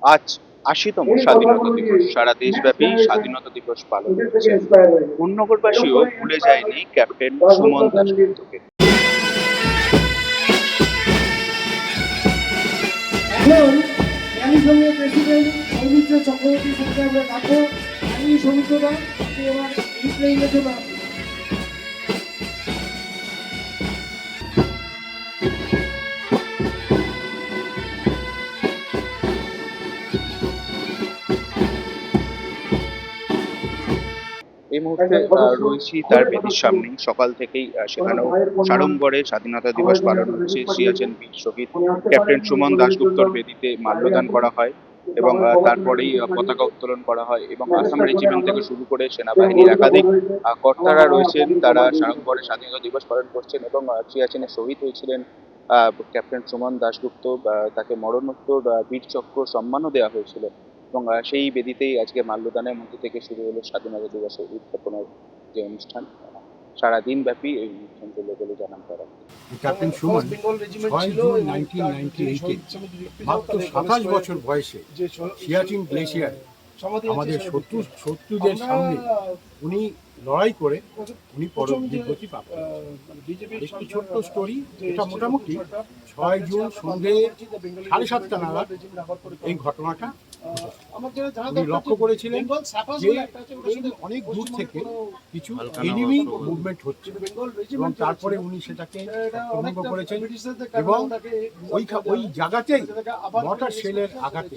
আজ ৮০তম স্বাধীনতা দিবস। সারা দেশব্যাপী স্বাধীনতা দিবস পালন হচ্ছে। কোন্নগরবাসীও ভুলে যায়নি ক্যাপ্টেন সুমন দাশগুপ্তকে। এখন র্যালির সঙ্গে প্রেসিডেন্ট সৌমিত্র চক্রবর্তীর সঙ্গে আমরা ডাকবো। র্যালি সৌমিত্রদা, আপনি এবার রিপ্লেইংয়ে চলে আসুন। এই মুহূর্তে রয়েছি তার বেদির সামনেই। সকাল থেকেই সেখানেও সাড়ম্বরে স্বাধীনতা দিবস পালন হচ্ছে। সিয়াচেন বীর শহীদ ক্যাপ্টেন সুমন দাশগুপ্তর বেদিতে মাল্যদান করা হয় এবং তারপরেই পতাকা উত্তোলন করা হয় এবং আসাম রেজিমেন্ট থেকে শুরু করে সেনাবাহিনীর একাধিক কর্তারা রয়েছেন, তারা সাড়ম্বরে স্বাধীনতা দিবস পালন করছেন এবং সিয়াচেনে শহীদ হয়েছিলেন ক্যাপ্টেন সুমন দাশগুপ্ত। তাকে মরণোত্তর বীরচক্র সম্মানও দেওয়া হয়েছিল এবং সেই বেদিতেই আজকে মাল্যদানের মধ্যে থেকে শুরু হলো স্বাধীনতা দিবসের উদযাপনের যে অনুষ্ঠান। সারাদিন ব্যাপী এই অনুষ্ঠান চলে বলে জানান তারা। ক্যাপ্টেন সুমন 6 জুন 1998-এ মাত্র 27 বছর বয়সে সিয়াচিন গ্লেশিয়ারে আমাদের শত্রুদের সামনে উনি লড়াই করে উনি পরবর্তী প্রাপ্ত। একটি ছোট্ট স্টোরি, এটা মোটামুটি 6 জুন সন্ধে 7:30 নাগাদ এই ঘটনাটা উনি লক্ষ্য করেছিলেন যে অনেক দূর থেকে কিছু এনিমি মুভমেন্ট হচ্ছে এবং তারপরে উনি সেটাকে আক্রমণ করেছেন এবং ওই জায়গাতেই মর্টার শেলের আঘাতে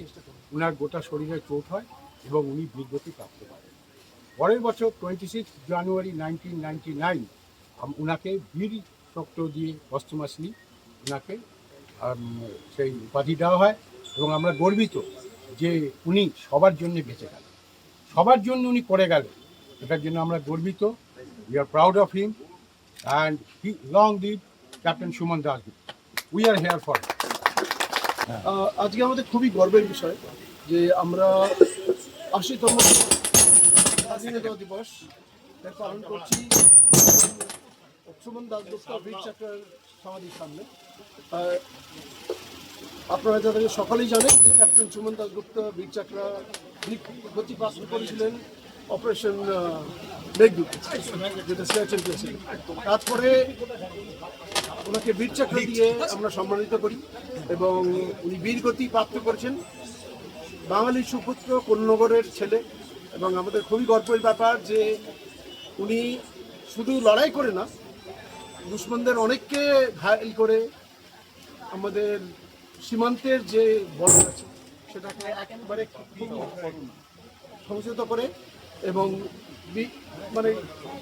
উনার গোটা শরীরে চোট হয় এবং উনি বীরগতি প্রাপ্ত করেন। পরের বছর 26 জানুয়ারি 1999 উনাকে বীর চক্র দিয়ে পশ্চিমাসলি উনাকে সেই উপাধি দেওয়া হয় এবং আমরা গর্বিত যে উনি সবার জন্য বেঁচে গেলেন, সবার জন্য উনি করে গেলেন। এটার জন্য আমরা গর্বিত। We are proud of him and he long live captain Suman Dasgupta. We are here for. আজকে আমাদের খুবই গর্বের বিষয় যে আমরা ৮০তম স্বাধীনতা দিবস পালন করছি সুমন দাশগুপ্ত বীর চক্রের সমাধির সামনে। আপনারা যাদের সকলেই জানেন যে ক্যাপ্টেন সুমন দাশগুপ্ত বীর চক্রা গতি প্রাপ্ত করেছিলেন অপারেশন মেঘদূত, যেটা সিয়াচেন পেয়েছিলেন। তারপরে ওনাকে বীর চক্র দিয়ে আমরা সম্মানিত করি এবং উনি বীর গতি প্রাপ্ত করেছেন। বাঙালির সুপুত্র, কোন্নগরের ছেলে এবং আমাদের খুবই গর্বের ব্যাপার যে উনি শুধু লড়াই করে না, দুশ্মনদের অনেককে ঘায়েল করে আমাদের সীমান্তের যে বর্ডার আছে সেটাকে একেবারে সংযত করে এবং মানে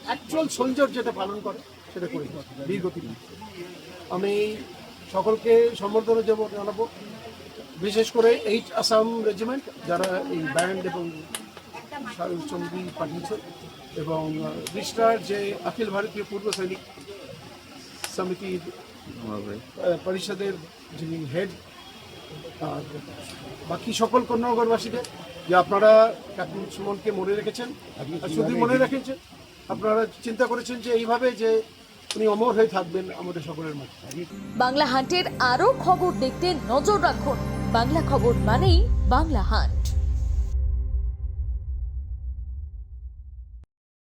অ্যাকচুয়াল সোলজার যেটা পালন করে সেটা করে বীরগতি। আমি সকলকে সম্বর্ধনা জানাবো, বিশেষ করে 8 আসাম রেজিমেন্ট যারা এই ব্যান্ড এবং চন্দ্রী পাঠিয়েছে এবং রিস্টার যে অখিল ভারতীয় পূর্ব সৈনিক সমিতির পরিষদের যিনি হেড, আর বাকি সকল কন্যাগরবাসীদের যে আপনারা ক্যাপ্টেন সুমনকে মনে রেখেছেন। শুধু মনে রেখেছেন, আপনারা চিন্তা করেছেন যে এইভাবে যে উনি অমর হয়ে থাকবেন আমাদের সকলের মধ্যে। বাংলা হান্টের আরও খবর দেখতে নজর রাখুন। বাংলা খবর মানেই বাংলা হান্ট।